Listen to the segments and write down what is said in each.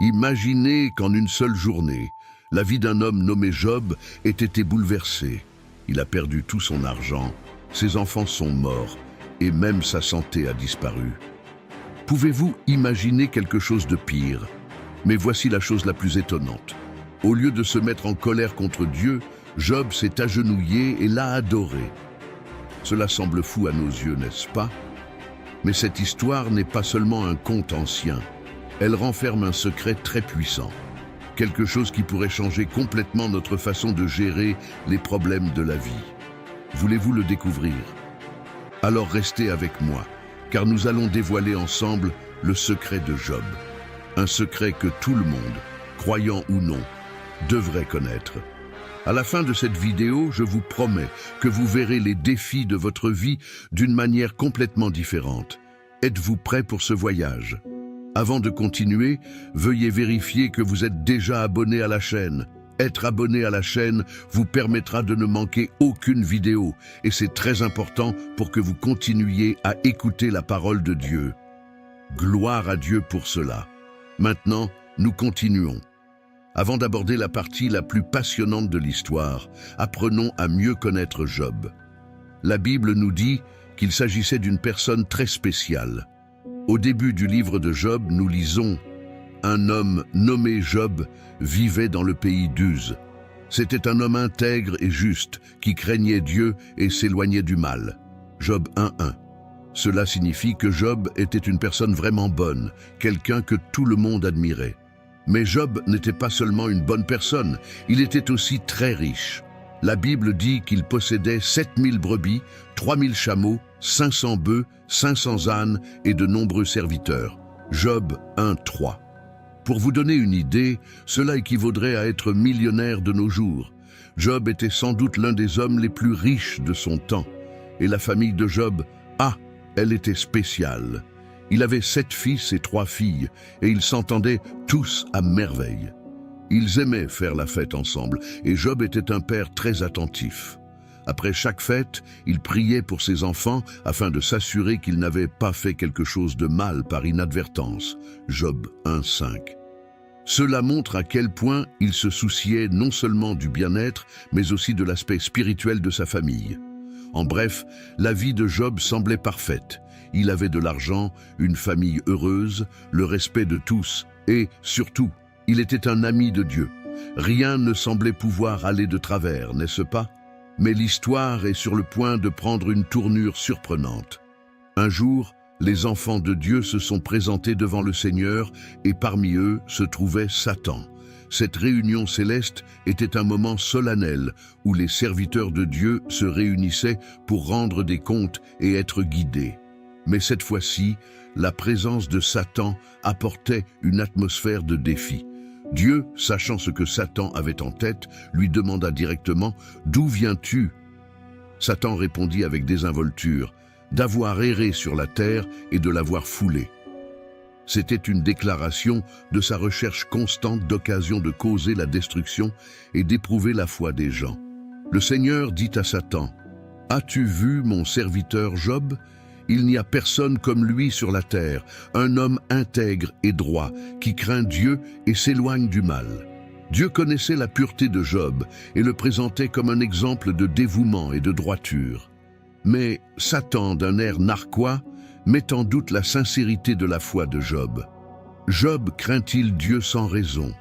Imaginez qu'en une seule journée, la vie d'un homme nommé Job ait été bouleversée. Il a perdu tout son argent, ses enfants sont morts et même sa santé a disparu. Pouvez-vous imaginer quelque chose de pire? Mais voici la chose la plus étonnante. Au lieu de se mettre en colère contre Dieu, Job s'est agenouillé et l'a adoré. Cela semble fou à nos yeux, n'est-ce pas? Mais cette histoire n'est pas seulement un conte ancien. Elle renferme un secret très puissant. Quelque chose qui pourrait changer complètement notre façon de gérer les problèmes de la vie. Voulez-vous le découvrir? Alors restez avec moi, car nous allons dévoiler ensemble le secret de Job. Un secret que tout le monde, croyant ou non, devrait connaître. À la fin de cette vidéo, je vous promets que vous verrez les défis de votre vie d'une manière complètement différente. Êtes-vous prêt pour ce voyage? Avant de continuer, veuillez vérifier que vous êtes déjà abonné à la chaîne. Être abonné à la chaîne vous permettra de ne manquer aucune vidéo et c'est très important pour que vous continuiez à écouter la parole de Dieu. Gloire à Dieu pour cela. Maintenant, nous continuons. Avant d'aborder la partie la plus passionnante de l'histoire, apprenons à mieux connaître Job. La Bible nous dit qu'il s'agissait d'une personne très spéciale. Au début du livre de Job, nous lisons « Un homme nommé Job vivait dans le pays d'Uz. C'était un homme intègre et juste, qui craignait Dieu et s'éloignait du mal. » Job 1:1. Cela signifie que Job était une personne vraiment bonne, quelqu'un que tout le monde admirait. Mais Job n'était pas seulement une bonne personne, il était aussi très riche. La Bible dit qu'il possédait 7000 brebis, 3000 chameaux, 500 bœufs, 500 ânes et de nombreux serviteurs. Job 1:3. Pour vous donner une idée, cela équivaudrait à être millionnaire de nos jours. Job était sans doute l'un des hommes les plus riches de son temps. Et la famille de Job, elle était spéciale. Il avait 7 fils et 3 filles, et ils s'entendaient tous à merveille. Ils aimaient faire la fête ensemble, et Job était un père très attentif. Après chaque fête, il priait pour ses enfants afin de s'assurer qu'ils n'avaient pas fait quelque chose de mal par inadvertance. Job 1:5. Cela montre à quel point il se souciait non seulement du bien-être, mais aussi de l'aspect spirituel de sa famille. En bref, la vie de Job semblait parfaite. Il avait de l'argent, une famille heureuse, le respect de tous et, surtout, il était un ami de Dieu. Rien ne semblait pouvoir aller de travers, n'est-ce pas? Mais l'histoire est sur le point de prendre une tournure surprenante. Un jour, les enfants de Dieu se sont présentés devant le Seigneur et parmi eux se trouvait Satan. Cette réunion céleste était un moment solennel où les serviteurs de Dieu se réunissaient pour rendre des comptes et être guidés. Mais cette fois-ci, la présence de Satan apportait une atmosphère de défi. Dieu, sachant ce que Satan avait en tête, lui demanda directement « D'où viens-tu » Satan répondit avec désinvolture « D'avoir erré sur la terre et de l'avoir foulée ». C'était une déclaration de sa recherche constante d'occasion de causer la destruction et d'éprouver la foi des gens. Le Seigneur dit à Satan « As-tu vu mon serviteur Job ? Il n'y a personne comme lui sur la terre, un homme intègre et droit, qui craint Dieu et s'éloigne du mal. » Dieu connaissait la pureté de Job et le présentait comme un exemple de dévouement et de droiture. Mais Satan, d'un air narquois, met en doute la sincérité de la foi de Job. Job craint-il Dieu sans raison?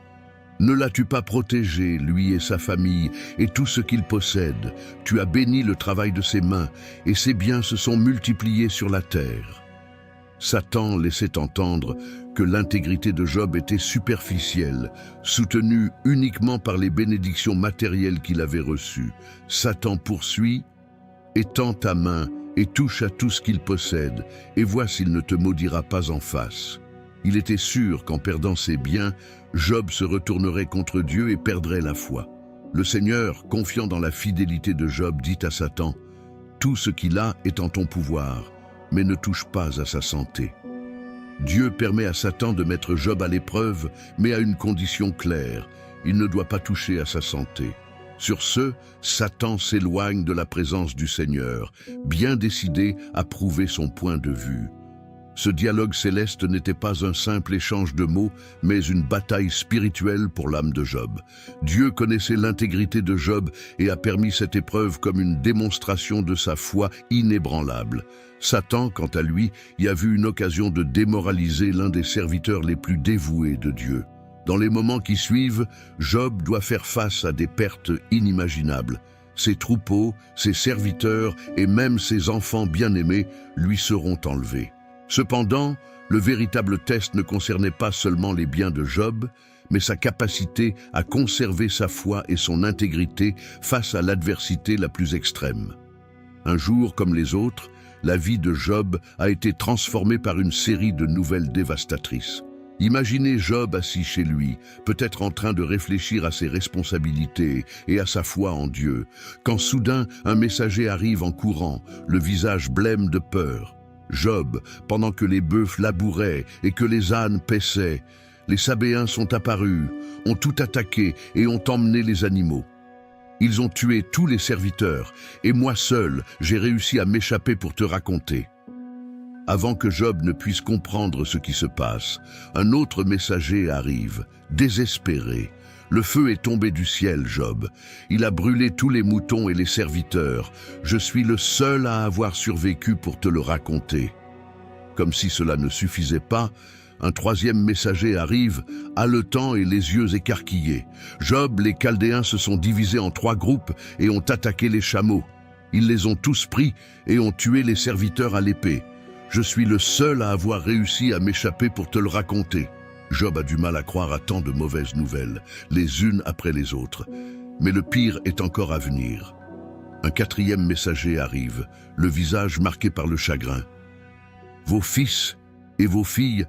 Ne l'as-tu pas protégé, lui et sa famille, et tout ce qu'il possède? Tu as béni le travail de ses mains, et ses biens se sont multipliés sur la terre. Satan laissait entendre que l'intégrité de Job était superficielle, soutenue uniquement par les bénédictions matérielles qu'il avait reçues. Satan poursuit « Étends ta main et touche à tout ce qu'il possède, et vois s'il ne te maudira pas en face. » Il était sûr qu'en perdant ses biens, Job se retournerait contre Dieu et perdrait la foi. Le Seigneur, confiant dans la fidélité de Job, dit à Satan « Tout ce qu'il a est en ton pouvoir, mais ne touche pas à sa santé. » Dieu permet à Satan de mettre Job à l'épreuve, mais à une condition claire, il ne doit pas toucher à sa santé. Sur ce, Satan s'éloigne de la présence du Seigneur, bien décidé à prouver son point de vue. Ce dialogue céleste n'était pas un simple échange de mots, mais une bataille spirituelle pour l'âme de Job. Dieu connaissait l'intégrité de Job et a permis cette épreuve comme une démonstration de sa foi inébranlable. Satan, quant à lui, y a vu une occasion de démoraliser l'un des serviteurs les plus dévoués de Dieu. Dans les moments qui suivent, Job doit faire face à des pertes inimaginables. Ses troupeaux, ses serviteurs et même ses enfants bien-aimés lui seront enlevés. Cependant, le véritable test ne concernait pas seulement les biens de Job, mais sa capacité à conserver sa foi et son intégrité face à l'adversité la plus extrême. Un jour comme les autres, la vie de Job a été transformée par une série de nouvelles dévastatrices. Imaginez Job assis chez lui, peut-être en train de réfléchir à ses responsabilités et à sa foi en Dieu, quand soudain un messager arrive en courant, le visage blême de peur. Job, pendant que les bœufs labouraient et que les ânes paissaient, les Sabéens sont apparus, ont tout attaqué et ont emmené les animaux. Ils ont tué tous les serviteurs, et moi seul, j'ai réussi à m'échapper pour te raconter. Avant que Job ne puisse comprendre ce qui se passe, un autre messager arrive, désespéré. Le feu est tombé du ciel, Job. Il a brûlé tous les moutons et les serviteurs. Je suis le seul à avoir survécu pour te le raconter. Comme si cela ne suffisait pas, un troisième messager arrive, haletant et les yeux écarquillés. Job, les Chaldéens se sont divisés en 3 groupes et ont attaqué les chameaux. Ils les ont tous pris et ont tué les serviteurs à l'épée. Je suis le seul à avoir réussi à m'échapper pour te le raconter. Job a du mal à croire à tant de mauvaises nouvelles, les unes après les autres. Mais le pire est encore à venir. Un 4e messager arrive, le visage marqué par le chagrin. Vos fils et vos filles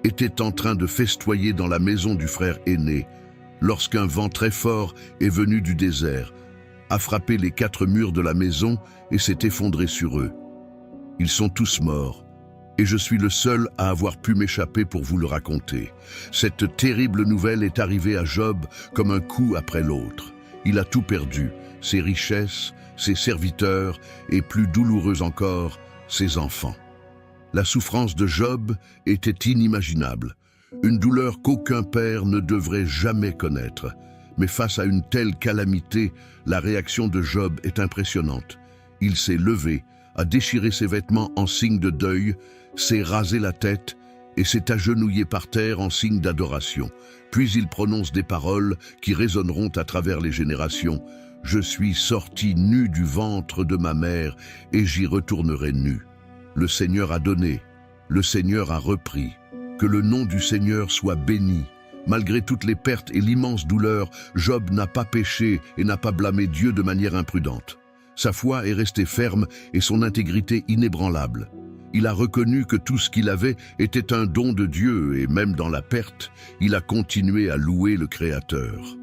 étaient en train de festoyer dans la maison du frère aîné, lorsqu'un vent très fort est venu du désert, a frappé les 4 murs de la maison et s'est effondré sur eux. Ils sont tous morts. Et je suis le seul à avoir pu m'échapper pour vous le raconter. Cette terrible nouvelle est arrivée à Job comme un coup après l'autre. Il a tout perdu, ses richesses, ses serviteurs et, plus douloureux encore, ses enfants. La souffrance de Job était inimaginable, une douleur qu'aucun père ne devrait jamais connaître. Mais face à une telle calamité, la réaction de Job est impressionnante. Il s'est levé, a déchiré ses vêtements en signe de deuil, s'est rasé la tête et s'est agenouillé par terre en signe d'adoration. Puis il prononce des paroles qui résonneront à travers les générations. « Je suis sorti nu du ventre de ma mère et j'y retournerai nu. Le Seigneur a donné, le Seigneur a repris. Que le nom du Seigneur soit béni. » Malgré toutes les pertes et l'immense douleur, Job n'a pas péché et n'a pas blâmé Dieu de manière imprudente. Sa foi est restée ferme et son intégrité inébranlable. Il a reconnu que tout ce qu'il avait était un don de Dieu et même dans la perte, il a continué à louer le Créateur.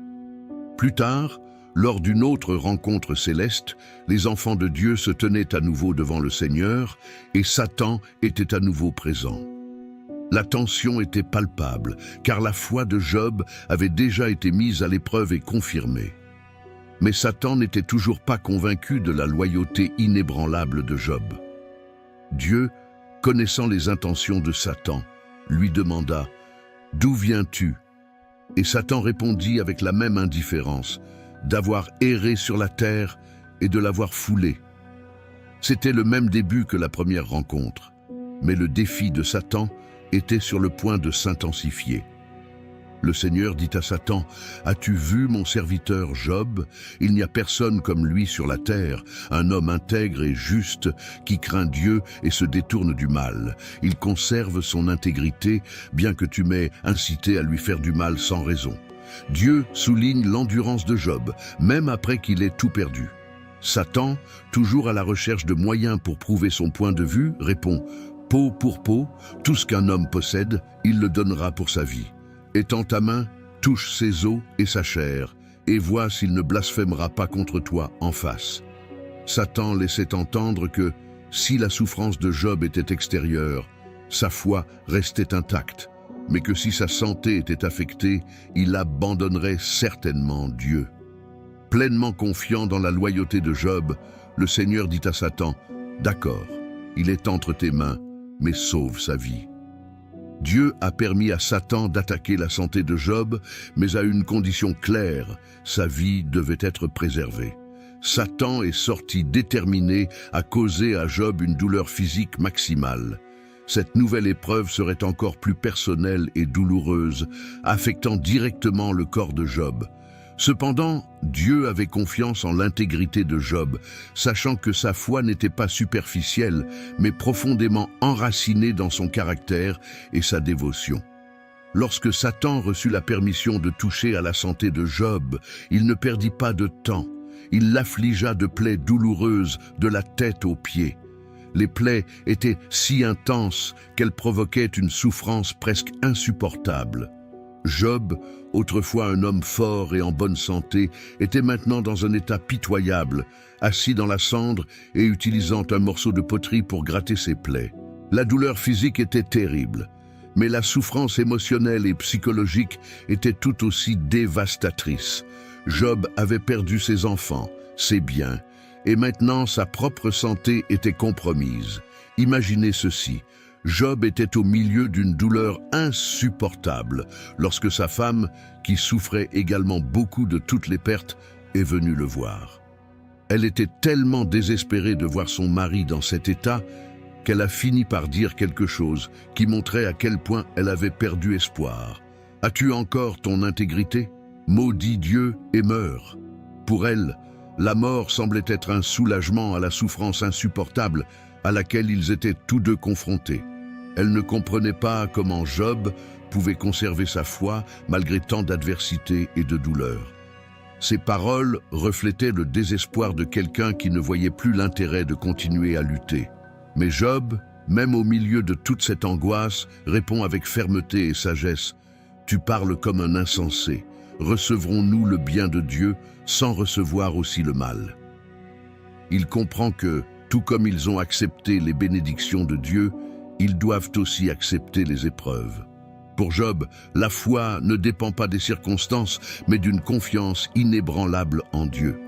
Plus tard, lors d'une autre rencontre céleste, les enfants de Dieu se tenaient à nouveau devant le Seigneur et Satan était à nouveau présent. La tension était palpable, car la foi de Job avait déjà été mise à l'épreuve et confirmée. Mais Satan n'était toujours pas convaincu de la loyauté inébranlable de Job. Dieu, connaissant les intentions de Satan, lui demanda « D'où viens-tu » Et Satan répondit avec la même indifférence, d'avoir erré sur la terre et de l'avoir foulé. C'était le même début que la première rencontre, mais le défi de Satan était sur le point de s'intensifier. Le Seigneur dit à Satan, « As-tu vu mon serviteur Job? Il n'y a personne comme lui sur la terre, un homme intègre et juste qui craint Dieu et se détourne du mal. Il conserve son intégrité, bien que tu m'aies incité à lui faire du mal sans raison. » Dieu souligne l'endurance de Job, même après qu'il ait tout perdu. Satan, toujours à la recherche de moyens pour prouver son point de vue, répond, « Peau pour peau, tout ce qu'un homme possède, il le donnera pour sa vie. Étends ta main, touche ses os et sa chair, et vois s'il ne blasphémera pas contre toi en face. » Satan laissait entendre que, si la souffrance de Job était extérieure, sa foi restait intacte, mais que si sa santé était affectée, il abandonnerait certainement Dieu. Pleinement confiant dans la loyauté de Job, le Seigneur dit à Satan, « D'accord, il est entre tes mains, mais sauve sa vie. Dieu a permis à Satan d'attaquer la santé de Job, mais à une condition claire, sa vie devait être préservée. Satan est sorti déterminé à causer à Job une douleur physique maximale. Cette nouvelle épreuve serait encore plus personnelle et douloureuse, affectant directement le corps de Job. Cependant, Dieu avait confiance en l'intégrité de Job, sachant que sa foi n'était pas superficielle, mais profondément enracinée dans son caractère et sa dévotion. Lorsque Satan reçut la permission de toucher à la santé de Job, il ne perdit pas de temps. Il l'affligea de plaies douloureuses de la tête aux pieds. Les plaies étaient si intenses qu'elles provoquaient une souffrance presque insupportable. Job, autrefois un homme fort et en bonne santé, était maintenant dans un état pitoyable, assis dans la cendre et utilisant un morceau de poterie pour gratter ses plaies. La douleur physique était terrible, mais la souffrance émotionnelle et psychologique était tout aussi dévastatrice. Job avait perdu ses enfants, ses biens, et maintenant sa propre santé était compromise. Imaginez ceci. Job était au milieu d'une douleur insupportable lorsque sa femme, qui souffrait également beaucoup de toutes les pertes, est venue le voir. Elle était tellement désespérée de voir son mari dans cet état qu'elle a fini par dire quelque chose qui montrait à quel point elle avait perdu espoir. « As-tu encore ton intégrité ? Maudis Dieu et meurs. » Pour elle, la mort semblait être un soulagement à la souffrance insupportable à laquelle ils étaient tous deux confrontés. Elle ne comprenait pas comment Job pouvait conserver sa foi malgré tant d'adversité et de douleur. Ses paroles reflétaient le désespoir de quelqu'un qui ne voyait plus l'intérêt de continuer à lutter. Mais Job, même au milieu de toute cette angoisse, répond avec fermeté et sagesse « Tu parles comme un insensé. Recevrons-nous le bien de Dieu sans recevoir aussi le mal ?» Il comprend que, tout comme ils ont accepté les bénédictions de Dieu, ils doivent aussi accepter les épreuves. Pour Job, la foi ne dépend pas des circonstances, mais d'une confiance inébranlable en Dieu.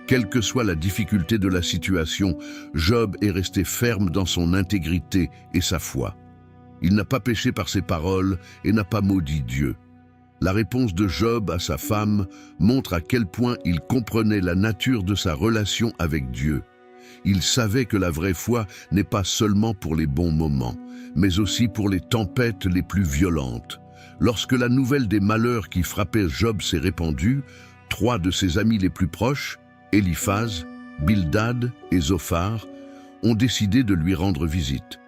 Quelle que soit la difficulté de la situation, Job est resté ferme dans son intégrité et sa foi. Il n'a pas péché par ses paroles et n'a pas maudit Dieu. La réponse de Job à sa femme montre à quel point il comprenait la nature de sa relation avec Dieu. Il savait que la vraie foi n'est pas seulement pour les bons moments, mais aussi pour les tempêtes les plus violentes. Lorsque la nouvelle des malheurs qui frappaient Job s'est répandue, 3 de ses amis les plus proches, Éliphaz, Bildad et Zophar, ont décidé de lui rendre visite.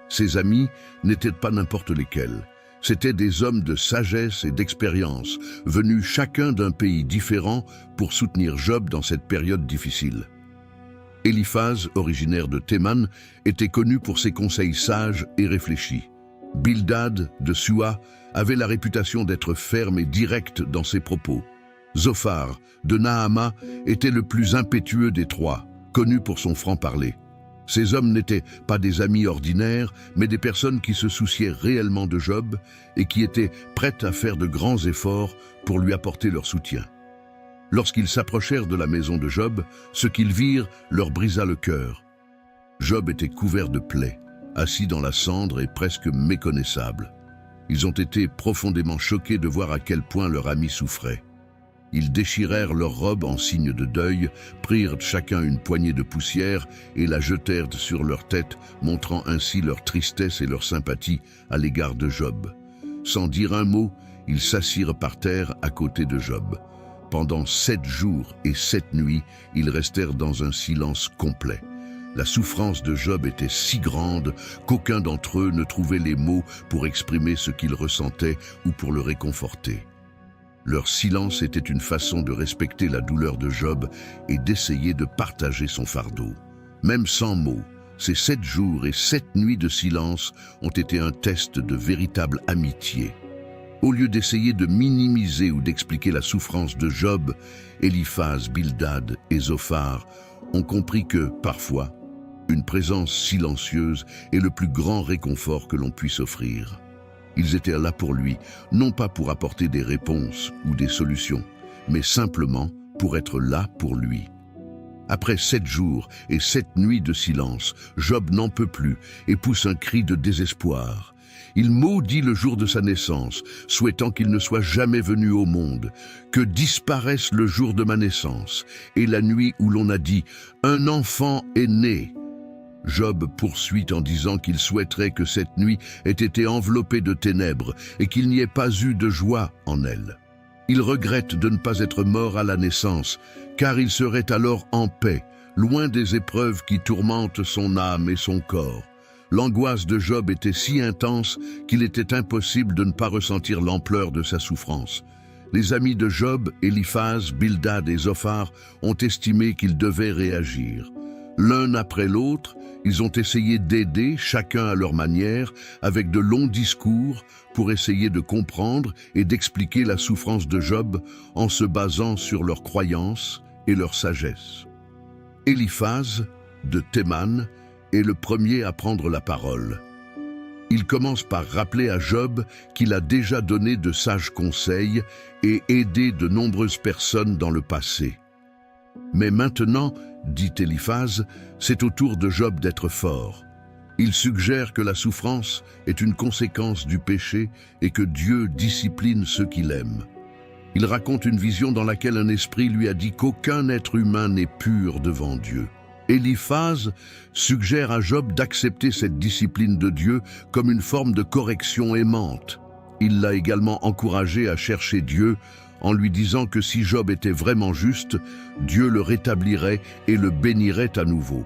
Ses amis n'étaient pas n'importe lesquels. C'étaient des hommes de sagesse et d'expérience, venus chacun d'un pays différent pour soutenir Job dans cette période difficile. Éliphaz, originaire de Théman, était connu pour ses conseils sages et réfléchis. Bildad, de Sua, avait la réputation d'être ferme et direct dans ses propos. Zophar, de Naama, était le plus impétueux des 3, connu pour son franc-parler. Ces hommes n'étaient pas des amis ordinaires, mais des personnes qui se souciaient réellement de Job et qui étaient prêtes à faire de grands efforts pour lui apporter leur soutien. Lorsqu'ils s'approchèrent de la maison de Job, ce qu'ils virent leur brisa le cœur. Job était couvert de plaies, assis dans la cendre et presque méconnaissable. Ils ont été profondément choqués de voir à quel point leur ami souffrait. Ils déchirèrent leurs robes en signe de deuil, prirent chacun une poignée de poussière et la jetèrent sur leur tête, montrant ainsi leur tristesse et leur sympathie à l'égard de Job. Sans dire un mot, ils s'assirent par terre à côté de Job. Pendant 7 jours et 7 nuits, ils restèrent dans un silence complet. La souffrance de Job était si grande qu'aucun d'entre eux ne trouvait les mots pour exprimer ce qu'il ressentait ou pour le réconforter. Leur silence était une façon de respecter la douleur de Job et d'essayer de partager son fardeau. Même sans mots, ces 7 jours et 7 nuits de silence ont été un test de véritable amitié. Au lieu d'essayer de minimiser ou d'expliquer la souffrance de Job, Éliphaz, Bildad et Zophar ont compris que, parfois, une présence silencieuse est le plus grand réconfort que l'on puisse offrir. Ils étaient là pour lui, non pas pour apporter des réponses ou des solutions, mais simplement pour être là pour lui. Après 7 jours et 7 nuits de silence, Job n'en peut plus et pousse un cri de désespoir. Il maudit le jour de sa naissance, souhaitant qu'il ne soit jamais venu au monde, que disparaisse le jour de ma naissance et la nuit où l'on a dit « Un enfant est né ». Job poursuit en disant qu'il souhaiterait que cette nuit ait été enveloppée de ténèbres et qu'il n'y ait pas eu de joie en elle. Il regrette de ne pas être mort à la naissance, car il serait alors en paix, loin des épreuves qui tourmentent son âme et son corps. L'angoisse de Job était si intense qu'il était impossible de ne pas ressentir l'ampleur de sa souffrance. Les amis de Job, Éliphaz, Bildad et Zophar, ont estimé qu'ils devaient réagir. L'un après l'autre, ils ont essayé d'aider, chacun à leur manière, avec de longs discours, pour essayer de comprendre et d'expliquer la souffrance de Job en se basant sur leur croyance et leur sagesse. Éliphaz, de Théman, est le premier à prendre la parole. Il commence par rappeler à Job qu'il a déjà donné de sages conseils et aidé de nombreuses personnes dans le passé. Mais maintenant, dit Éliphaz, c'est au tour de Job d'être fort. Il suggère que la souffrance est une conséquence du péché et que Dieu discipline ceux qu'il aime. Il raconte une vision dans laquelle un esprit lui a dit qu'aucun être humain n'est pur devant Dieu. Éliphaz suggère à Job d'accepter cette discipline de Dieu comme une forme de correction aimante. Il l'a également encouragé à chercher Dieu en lui disant que si Job était vraiment juste, Dieu le rétablirait et le bénirait à nouveau.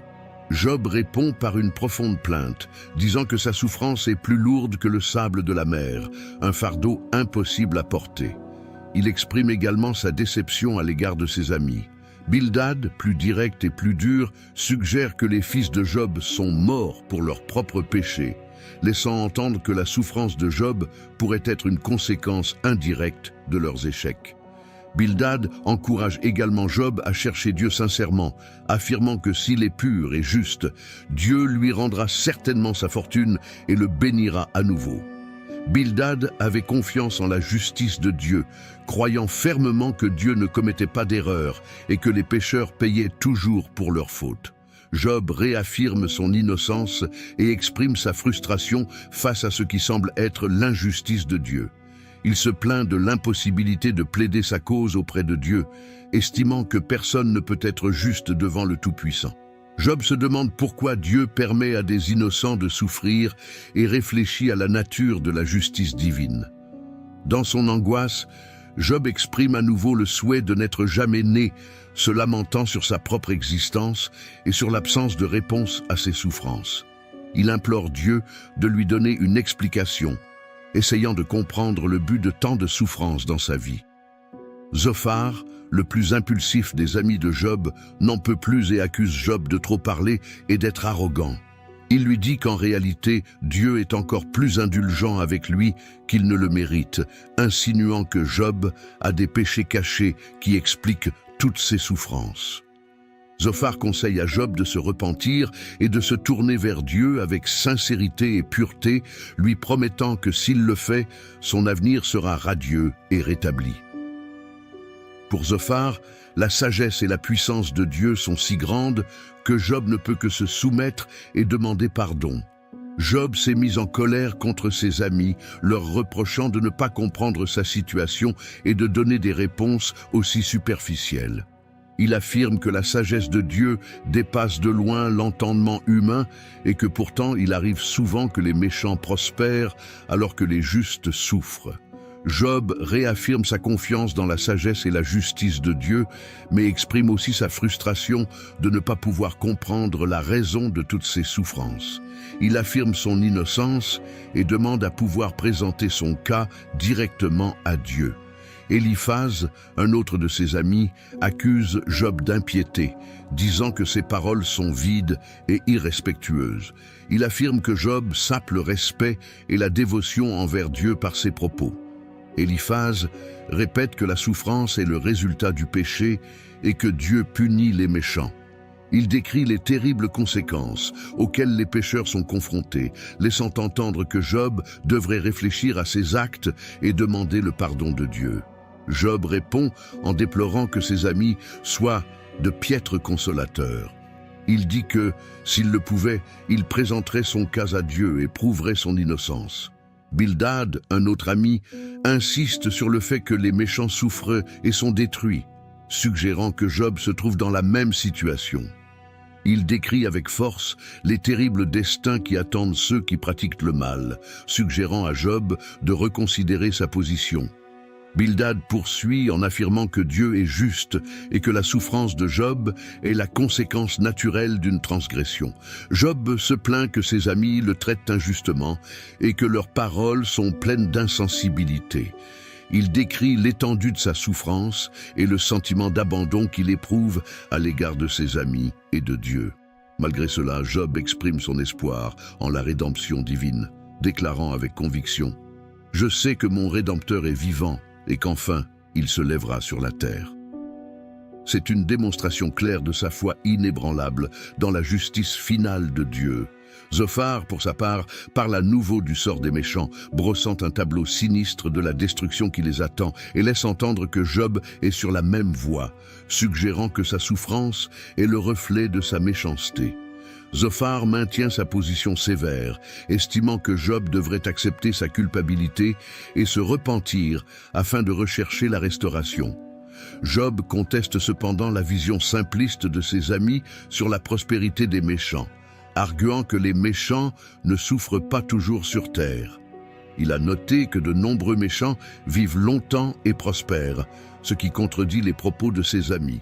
Job répond par une profonde plainte, disant que sa souffrance est plus lourde que le sable de la mer, un fardeau impossible à porter. Il exprime également sa déception à l'égard de ses amis. Bildad, plus direct et plus dur, suggère que les fils de Job sont morts pour leurs propres péchés, laissant entendre que la souffrance de Job pourrait être une conséquence indirecte de leurs échecs. Bildad encourage également Job à chercher Dieu sincèrement, affirmant que s'il est pur et juste, Dieu lui rendra certainement sa fortune et le bénira à nouveau. Bildad avait confiance en la justice de Dieu, croyant fermement que Dieu ne commettait pas d'erreur et que les pécheurs payaient toujours pour leurs fautes. Job réaffirme son innocence et exprime sa frustration face à ce qui semble être l'injustice de Dieu. Il se plaint de l'impossibilité de plaider sa cause auprès de Dieu, estimant que personne ne peut être juste devant le Tout-Puissant. Job se demande pourquoi Dieu permet à des innocents de souffrir et réfléchit à la nature de la justice divine. Dans son angoisse, Job exprime à nouveau le souhait de n'être jamais né, se lamentant sur sa propre existence et sur l'absence de réponse à ses souffrances. Il implore Dieu de lui donner une explication, essayant de comprendre le but de tant de souffrances dans sa vie. Zophar, le plus impulsif des amis de Job, n'en peut plus et accuse Job de trop parler et d'être arrogant. Il lui dit qu'en réalité, Dieu est encore plus indulgent avec lui qu'il ne le mérite, insinuant que Job a des péchés cachés qui expliquent toutes ses souffrances. Zophar conseille à Job de se repentir et de se tourner vers Dieu avec sincérité et pureté, lui promettant que s'il le fait, son avenir sera radieux et rétabli. Pour Zophar, la sagesse et la puissance de Dieu sont si grandes que Job ne peut que se soumettre et demander pardon. Job s'est mis en colère contre ses amis, leur reprochant de ne pas comprendre sa situation et de donner des réponses aussi superficielles. Il affirme que la sagesse de Dieu dépasse de loin l'entendement humain et que pourtant il arrive souvent que les méchants prospèrent alors que les justes souffrent. Job réaffirme sa confiance dans la sagesse et la justice de Dieu, mais exprime aussi sa frustration de ne pas pouvoir comprendre la raison de toutes ses souffrances. Il affirme son innocence et demande à pouvoir présenter son cas directement à Dieu. Éliphaz, un autre de ses amis, accuse Job d'impiété, disant que ses paroles sont vides et irrespectueuses. Il affirme que Job sape le respect et la dévotion envers Dieu par ses propos. Éliphaz répète que la souffrance est le résultat du péché et que Dieu punit les méchants. Il décrit les terribles conséquences auxquelles les pécheurs sont confrontés, laissant entendre que Job devrait réfléchir à ses actes et demander le pardon de Dieu. Job répond en déplorant que ses amis soient de piètre consolateur. Il dit que, s'il le pouvait, il présenterait son cas à Dieu et prouverait son innocence. Bildad, un autre ami, insiste sur le fait que les méchants souffrent et sont détruits, suggérant que Job se trouve dans la même situation. Il décrit avec force les terribles destins qui attendent ceux qui pratiquent le mal, suggérant à Job de reconsidérer sa position. Bildad poursuit en affirmant que Dieu est juste et que la souffrance de Job est la conséquence naturelle d'une transgression. Job se plaint que ses amis le traitent injustement et que leurs paroles sont pleines d'insensibilité. Il décrit l'étendue de sa souffrance et le sentiment d'abandon qu'il éprouve à l'égard de ses amis et de Dieu. Malgré cela, Job exprime son espoir en la rédemption divine, déclarant avec conviction « Je sais que mon Rédempteur est vivant et qu'enfin, il se lèvera sur la terre. » C'est une démonstration claire de sa foi inébranlable dans la justice finale de Dieu. Zophar, pour sa part, parle à nouveau du sort des méchants, brossant un tableau sinistre de la destruction qui les attend et laisse entendre que Job est sur la même voie, suggérant que sa souffrance est le reflet de sa méchanceté. Zophar maintient sa position sévère, estimant que Job devrait accepter sa culpabilité et se repentir afin de rechercher la restauration. Job conteste cependant la vision simpliste de ses amis sur la prospérité des méchants, arguant que les méchants ne souffrent pas toujours sur terre. Il a noté que de nombreux méchants vivent longtemps et prospèrent, ce qui contredit les propos de ses amis.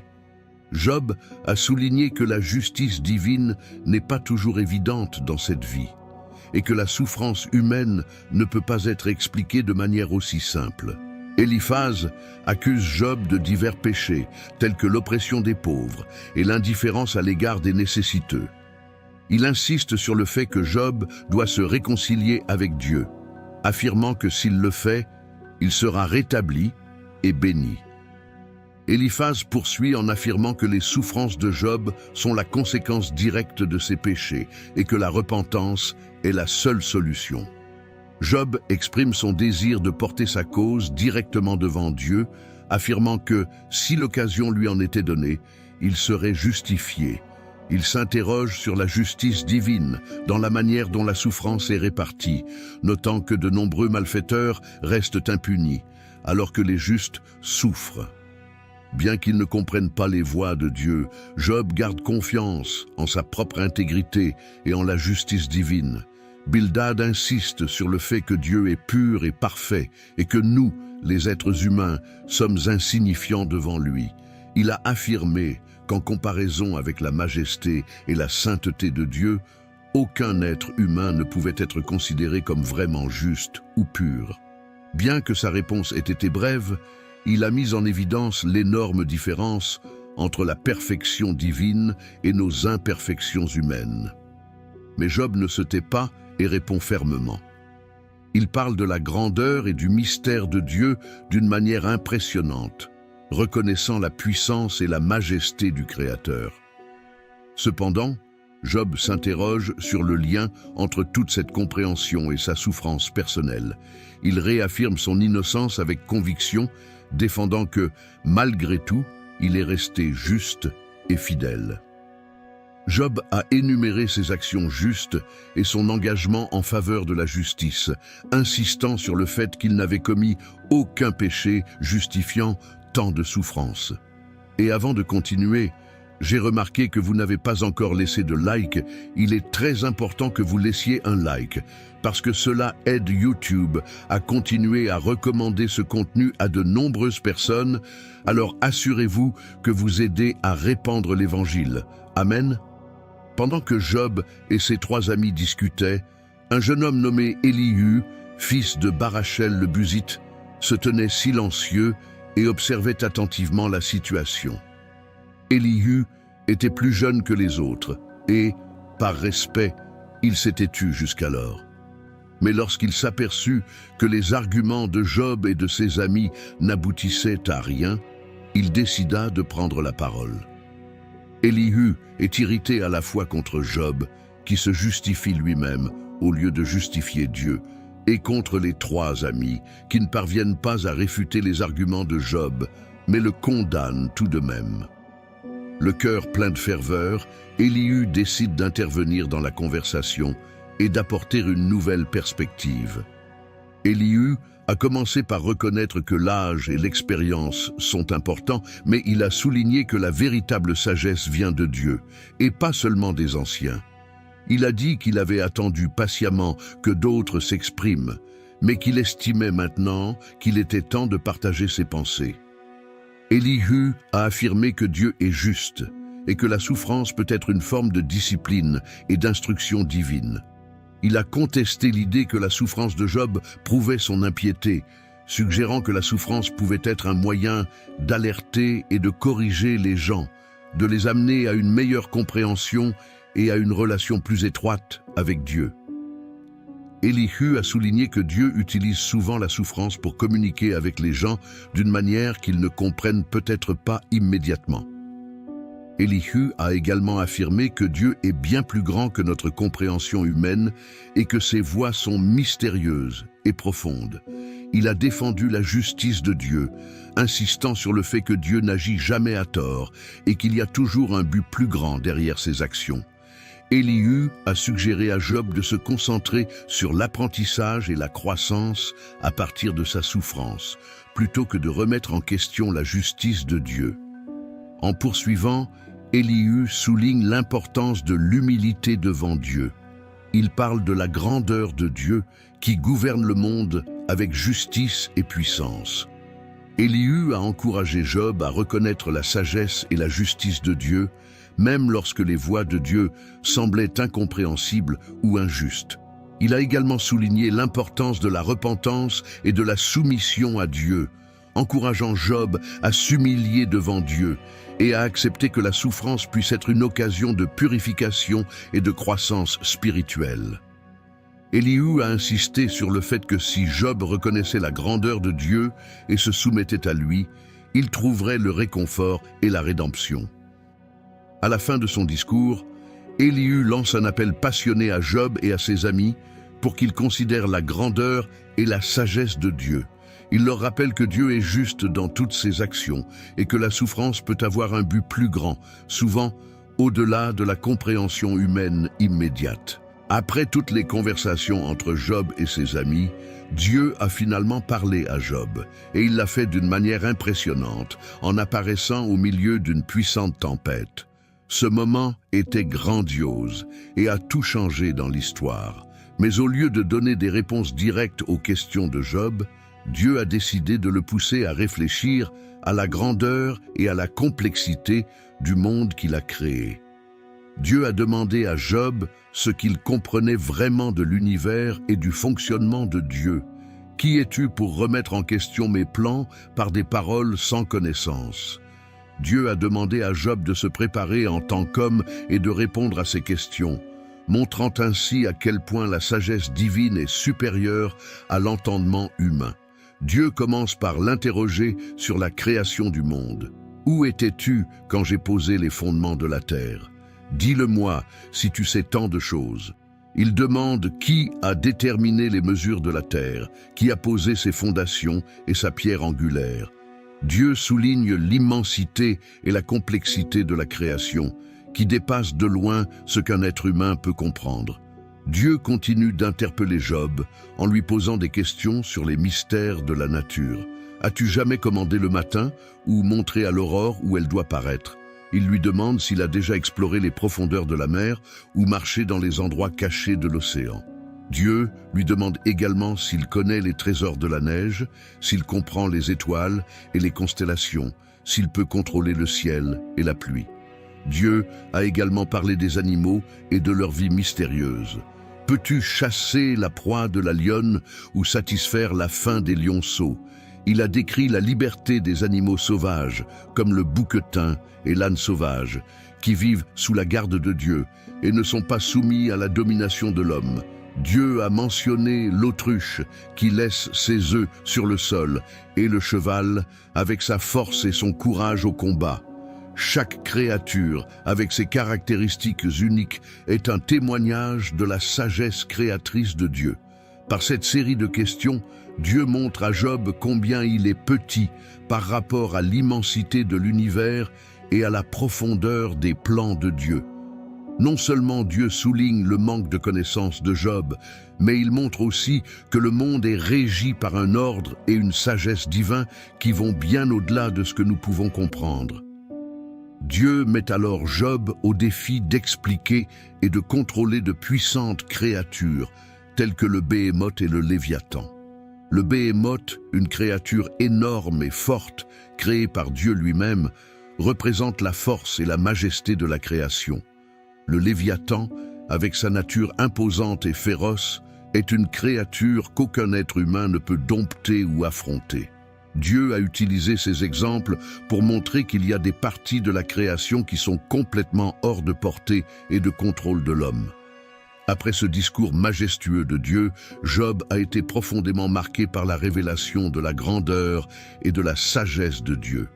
Job a souligné que la justice divine n'est pas toujours évidente dans cette vie, et que la souffrance humaine ne peut pas être expliquée de manière aussi simple. Éliphaz accuse Job de divers péchés, tels que l'oppression des pauvres et l'indifférence à l'égard des nécessiteux. Il insiste sur le fait que Job doit se réconcilier avec Dieu, affirmant que s'il le fait, il sera rétabli et béni. Éliphaz poursuit en affirmant que les souffrances de Job sont la conséquence directe de ses péchés et que la repentance est la seule solution. Job exprime son désir de porter sa cause directement devant Dieu, affirmant que, si l'occasion lui en était donnée, il serait justifié. Il s'interroge sur la justice divine, dans la manière dont la souffrance est répartie, notant que de nombreux malfaiteurs restent impunis, alors que les justes souffrent. Bien qu'il ne comprenne pas les voies de Dieu, Job garde confiance en sa propre intégrité et en la justice divine. Bildad insiste sur le fait que Dieu est pur et parfait et que nous, les êtres humains, sommes insignifiants devant lui. Il a affirmé qu'en comparaison avec la majesté et la sainteté de Dieu, aucun être humain ne pouvait être considéré comme vraiment juste ou pur. Bien que sa réponse ait été brève, il a mis en évidence l'énorme différence entre la perfection divine et nos imperfections humaines. Mais Job ne se tait pas et répond fermement. Il parle de la grandeur et du mystère de Dieu d'une manière impressionnante, reconnaissant la puissance et la majesté du Créateur. Cependant, Job s'interroge sur le lien entre toute cette compréhension et sa souffrance personnelle. Il réaffirme son innocence avec conviction, défendant que, malgré tout, il est resté juste et fidèle. Job a énuméré ses actions justes et son engagement en faveur de la justice, insistant sur le fait qu'il n'avait commis aucun péché justifiant tant de souffrance. Et avant de continuer, j'ai remarqué que vous n'avez pas encore laissé de like. Il est très important que vous laissiez un like, parce que cela aide YouTube à continuer à recommander ce contenu à de nombreuses personnes. Alors assurez-vous que vous aidez à répandre l'Évangile. Amen. Pendant que Job et ses trois amis discutaient, un jeune homme nommé Élihu, fils de Barachel le Buzite, se tenait silencieux et observait attentivement la situation. Élihu était plus jeune que les autres et, par respect, il s'était tu jusqu'alors. Mais lorsqu'il s'aperçut que les arguments de Job et de ses amis n'aboutissaient à rien, il décida de prendre la parole. Élihu est irrité à la fois contre Job, qui se justifie lui-même au lieu de justifier Dieu, et contre les trois amis, qui ne parviennent pas à réfuter les arguments de Job, mais le condamnent tout de même. Le cœur plein de ferveur, Élihu décide d'intervenir dans la conversation et d'apporter une nouvelle perspective. Élihu a commencé par reconnaître que l'âge et l'expérience sont importants, mais il a souligné que la véritable sagesse vient de Dieu, et pas seulement des anciens. Il a dit qu'il avait attendu patiemment que d'autres s'expriment, mais qu'il estimait maintenant qu'il était temps de partager ses pensées. Élihu a affirmé que Dieu est juste, et que la souffrance peut être une forme de discipline et d'instruction divine. Il a contesté l'idée que la souffrance de Job prouvait son impiété, suggérant que la souffrance pouvait être un moyen d'alerter et de corriger les gens, de les amener à une meilleure compréhension et à une relation plus étroite avec Dieu. Élihu a souligné que Dieu utilise souvent la souffrance pour communiquer avec les gens d'une manière qu'ils ne comprennent peut-être pas immédiatement. Élihu a également affirmé que Dieu est bien plus grand que notre compréhension humaine et que ses voies sont mystérieuses et profondes. Il a défendu la justice de Dieu, insistant sur le fait que Dieu n'agit jamais à tort et qu'il y a toujours un but plus grand derrière ses actions. Élihu a suggéré à Job de se concentrer sur l'apprentissage et la croissance à partir de sa souffrance, plutôt que de remettre en question la justice de Dieu. En poursuivant, Élihu souligne l'importance de l'humilité devant Dieu. Il parle de la grandeur de Dieu qui gouverne le monde avec justice et puissance. Élihu a encouragé Job à reconnaître la sagesse et la justice de Dieu, même lorsque les voies de Dieu semblaient incompréhensibles ou injustes. Il a également souligné l'importance de la repentance et de la soumission à Dieu, encourageant Job à s'humilier devant Dieu et à accepter que la souffrance puisse être une occasion de purification et de croissance spirituelle. Élihu a insisté sur le fait que si Job reconnaissait la grandeur de Dieu et se soumettait à lui, il trouverait le réconfort et la rédemption. À la fin de son discours, Élihu lance un appel passionné à Job et à ses amis pour qu'ils considèrent la grandeur et la sagesse de Dieu. Il leur rappelle que Dieu est juste dans toutes ses actions et que la souffrance peut avoir un but plus grand, souvent au-delà de la compréhension humaine immédiate. Après toutes les conversations entre Job et ses amis, Dieu a finalement parlé à Job, et il l'a fait d'une manière impressionnante, en apparaissant au milieu d'une puissante tempête. Ce moment était grandiose et a tout changé dans l'histoire. Mais au lieu de donner des réponses directes aux questions de Job, Dieu a décidé de le pousser à réfléchir à la grandeur et à la complexité du monde qu'il a créé. Dieu a demandé à Job ce qu'il comprenait vraiment de l'univers et du fonctionnement de Dieu. « Qui es-tu pour remettre en question mes plans par des paroles sans connaissance ?» Dieu a demandé à Job de se préparer en tant qu'homme et de répondre à ces questions, montrant ainsi à quel point la sagesse divine est supérieure à l'entendement humain. Dieu commence par l'interroger sur la création du monde. « Où étais-tu quand j'ai posé les fondements de la terre ? Dis-le-moi si tu sais tant de choses. » Il demande qui a déterminé les mesures de la terre, qui a posé ses fondations et sa pierre angulaire. Dieu souligne l'immensité et la complexité de la création, qui dépasse de loin ce qu'un être humain peut comprendre. Dieu continue d'interpeller Job en lui posant des questions sur les mystères de la nature. « As-tu jamais commandé le matin ou montré à l'aurore où elle doit paraître ?» Il lui demande s'il a déjà exploré les profondeurs de la mer ou marché dans les endroits cachés de l'océan. Dieu lui demande également s'il connaît les trésors de la neige, s'il comprend les étoiles et les constellations, s'il peut contrôler le ciel et la pluie. Dieu a également parlé des animaux et de leur vie mystérieuse. Peux-tu chasser la proie de la lionne ou satisfaire la faim des lionceaux ? Il a décrit la liberté des animaux sauvages, comme le bouquetin et l'âne sauvage, qui vivent sous la garde de Dieu et ne sont pas soumis à la domination de l'homme. Dieu a mentionné l'autruche qui laisse ses œufs sur le sol et le cheval avec sa force et son courage au combat. Chaque créature, avec ses caractéristiques uniques, est un témoignage de la sagesse créatrice de Dieu. Par cette série de questions, Dieu montre à Job combien il est petit par rapport à l'immensité de l'univers et à la profondeur des plans de Dieu. Non seulement Dieu souligne le manque de connaissance de Job, mais il montre aussi que le monde est régi par un ordre et une sagesse divins qui vont bien au-delà de ce que nous pouvons comprendre. Dieu met alors Job au défi d'expliquer et de contrôler de puissantes créatures, telles que le Béhémoth et le Léviathan. Le Béhémoth, une créature énorme et forte, créée par Dieu lui-même, représente la force et la majesté de la création. Le Léviathan, avec sa nature imposante et féroce, est une créature qu'aucun être humain ne peut dompter ou affronter. Dieu a utilisé ces exemples pour montrer qu'il y a des parties de la création qui sont complètement hors de portée et de contrôle de l'homme. Après ce discours majestueux de Dieu, Job a été profondément marqué par la révélation de la grandeur et de la sagesse de Dieu.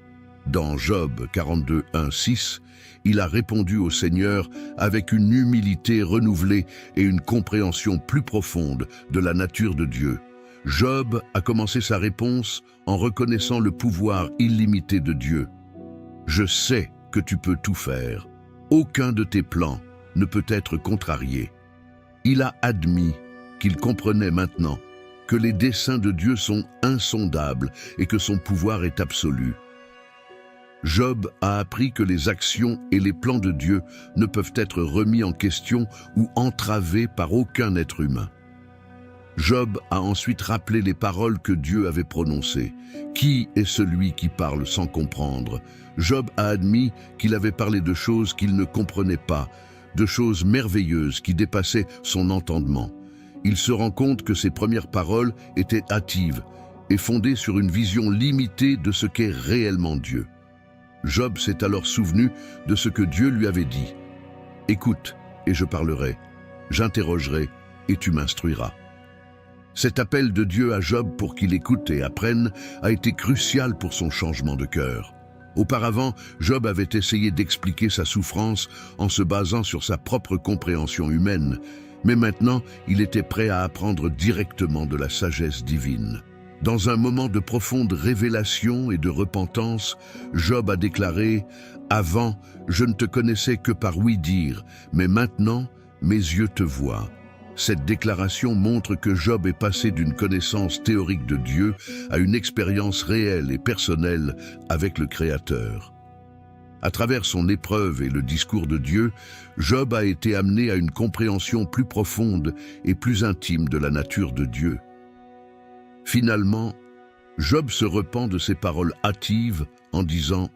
Dans Job 42, 1, 6, il a répondu au Seigneur avec une humilité renouvelée et une compréhension plus profonde de la nature de Dieu. Job a commencé sa réponse en reconnaissant le pouvoir illimité de Dieu. « Je sais que tu peux tout faire. Aucun de tes plans ne peut être contrarié. » Il a admis qu'il comprenait maintenant que les desseins de Dieu sont insondables et que son pouvoir est absolu. Job a appris que les actions et les plans de Dieu ne peuvent être remis en question ou entravés par aucun être humain. Job a ensuite rappelé les paroles que Dieu avait prononcées. Qui est celui qui parle sans comprendre? Job a admis qu'il avait parlé de choses qu'il ne comprenait pas, de choses merveilleuses qui dépassaient son entendement. Il se rend compte que ses premières paroles étaient hâtives et fondées sur une vision limitée de ce qu'est réellement Dieu. Job s'est alors souvenu de ce que Dieu lui avait dit. « Écoute, et je parlerai. J'interrogerai, et tu m'instruiras. » Cet appel de Dieu à Job pour qu'il écoute et apprenne a été crucial pour son changement de cœur. Auparavant, Job avait essayé d'expliquer sa souffrance en se basant sur sa propre compréhension humaine, mais maintenant, il était prêt à apprendre directement de la sagesse divine. Dans un moment de profonde révélation et de repentance, Job a déclaré « Avant, je ne te connaissais que par ouï-dire, mais maintenant, mes yeux te voient. » Cette déclaration montre que Job est passé d'une connaissance théorique de Dieu à une expérience réelle et personnelle avec le Créateur. À travers son épreuve et le discours de Dieu, Job a été amené à une compréhension plus profonde et plus intime de la nature de Dieu. Finalement, Job se repent de ses paroles hâtives en disant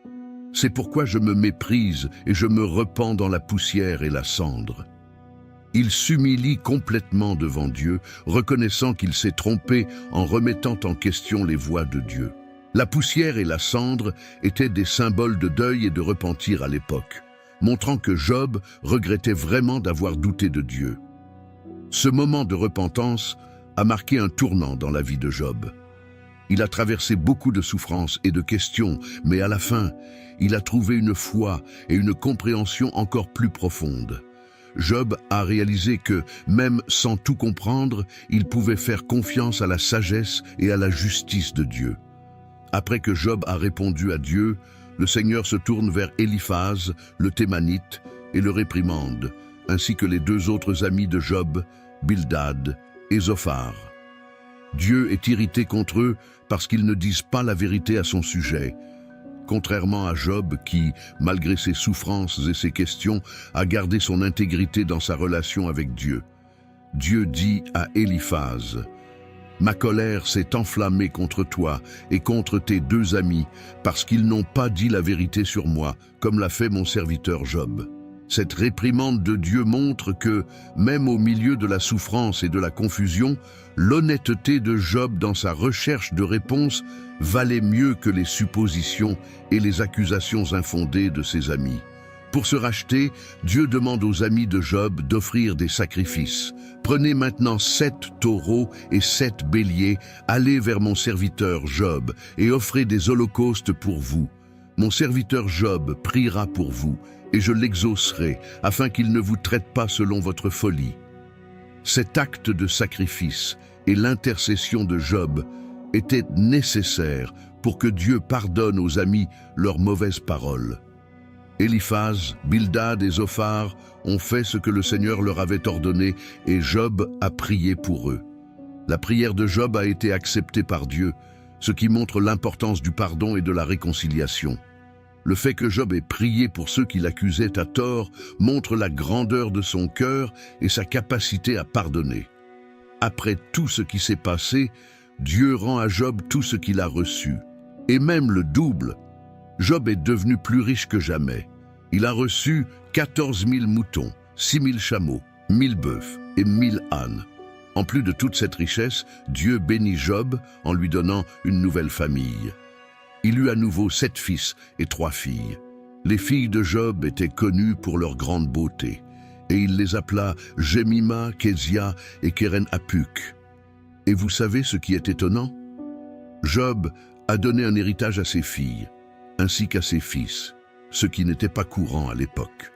« C'est pourquoi je me méprise et je me repens dans la poussière et la cendre. » Il s'humilie complètement devant Dieu, reconnaissant qu'il s'est trompé en remettant en question les voies de Dieu. La poussière et la cendre étaient des symboles de deuil et de repentir à l'époque, montrant que Job regrettait vraiment d'avoir douté de Dieu. Ce moment de repentance a marqué un tournant dans la vie de Job. Il a traversé beaucoup de souffrances et de questions, mais à la fin, il a trouvé une foi et une compréhension encore plus profonde. Job a réalisé que, même sans tout comprendre, il pouvait faire confiance à la sagesse et à la justice de Dieu. Après que Job a répondu à Dieu, le Seigneur se tourne vers Éliphaz, le Thémanite, et le réprimande, ainsi que les deux autres amis de Job, Bildad et Zophar. Dieu est irrité contre eux parce qu'ils ne disent pas la vérité à son sujet. Contrairement à Job qui, malgré ses souffrances et ses questions, a gardé son intégrité dans sa relation avec Dieu. Dieu dit à Éliphaz, « Ma colère s'est enflammée contre toi et contre tes deux amis, parce qu'ils n'ont pas dit la vérité sur moi, comme l'a fait mon serviteur Job. » Cette réprimande de Dieu montre que, même au milieu de la souffrance et de la confusion, l'honnêteté de Job dans sa recherche de réponse valait mieux que les suppositions et les accusations infondées de ses amis. Pour se racheter, Dieu demande aux amis de Job d'offrir des sacrifices. « Prenez maintenant 7 taureaux et 7 béliers, allez vers mon serviteur Job et offrez des holocaustes pour vous. Mon serviteur Job priera pour vous, et je l'exaucerai, afin qu'il ne vous traite pas selon votre folie. » Cet acte de sacrifice et l'intercession de Job étaient nécessaires pour que Dieu pardonne aux amis leurs mauvaises paroles. Éliphaz, Bildad et Zophar ont fait ce que le Seigneur leur avait ordonné et Job a prié pour eux. La prière de Job a été acceptée par Dieu, ce qui montre l'importance du pardon et de la réconciliation. Le fait que Job ait prié pour ceux qui l'accusaient à tort montre la grandeur de son cœur et sa capacité à pardonner. Après tout ce qui s'est passé, Dieu rend à Job tout ce qu'il a reçu, et même le double. Job est devenu plus riche que jamais. Il a reçu 14 000 moutons, 6 000 chameaux, 1 000 bœufs et 1 000 ânes. En plus de toute cette richesse, Dieu bénit Job en lui donnant une nouvelle famille. Il eut à nouveau 7 fils et 3 filles. Les filles de Job étaient connues pour leur grande beauté, et il les appela Jemima, Késia et Kéren-Apuk. Et vous savez ce qui est étonnant? Job a donné un héritage à ses filles, ainsi qu'à ses fils, ce qui n'était pas courant à l'époque.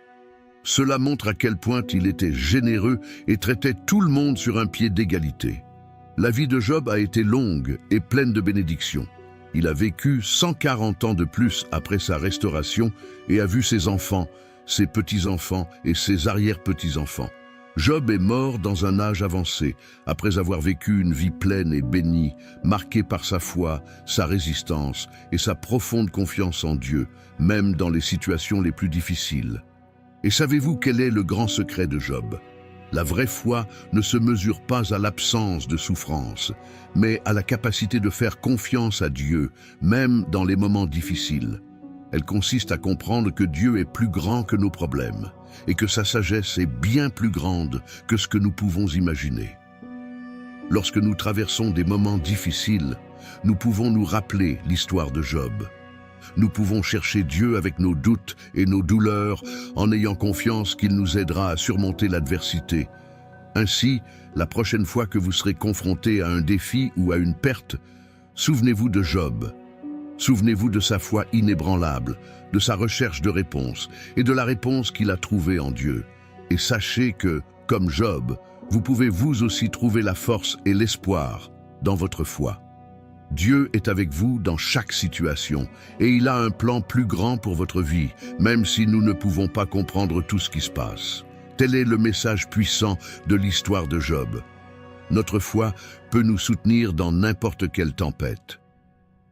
Cela montre à quel point il était généreux et traitait tout le monde sur un pied d'égalité. La vie de Job a été longue et pleine de bénédictions. Il a vécu 140 ans de plus après sa restauration et a vu ses enfants, ses petits-enfants et ses arrière-petits-enfants. Job est mort dans un âge avancé, après avoir vécu une vie pleine et bénie, marquée par sa foi, sa résistance et sa profonde confiance en Dieu, même dans les situations les plus difficiles. Et savez-vous quel est le grand secret de Job? La vraie foi ne se mesure pas à l'absence de souffrance, mais à la capacité de faire confiance à Dieu, même dans les moments difficiles. Elle consiste à comprendre que Dieu est plus grand que nos problèmes et que sa sagesse est bien plus grande que ce que nous pouvons imaginer. Lorsque nous traversons des moments difficiles, nous pouvons nous rappeler l'histoire de Job. Nous pouvons chercher Dieu avec nos doutes et nos douleurs en ayant confiance qu'il nous aidera à surmonter l'adversité. Ainsi, la prochaine fois que vous serez confronté à un défi ou à une perte, souvenez-vous de Job. Souvenez-vous de sa foi inébranlable, de sa recherche de réponse et de la réponse qu'il a trouvée en Dieu. Et sachez que, comme Job, vous pouvez vous aussi trouver la force et l'espoir dans votre foi. Dieu est avec vous dans chaque situation et il a un plan plus grand pour votre vie, même si nous ne pouvons pas comprendre tout ce qui se passe. Tel est le message puissant de l'histoire de Job. Notre foi peut nous soutenir dans n'importe quelle tempête.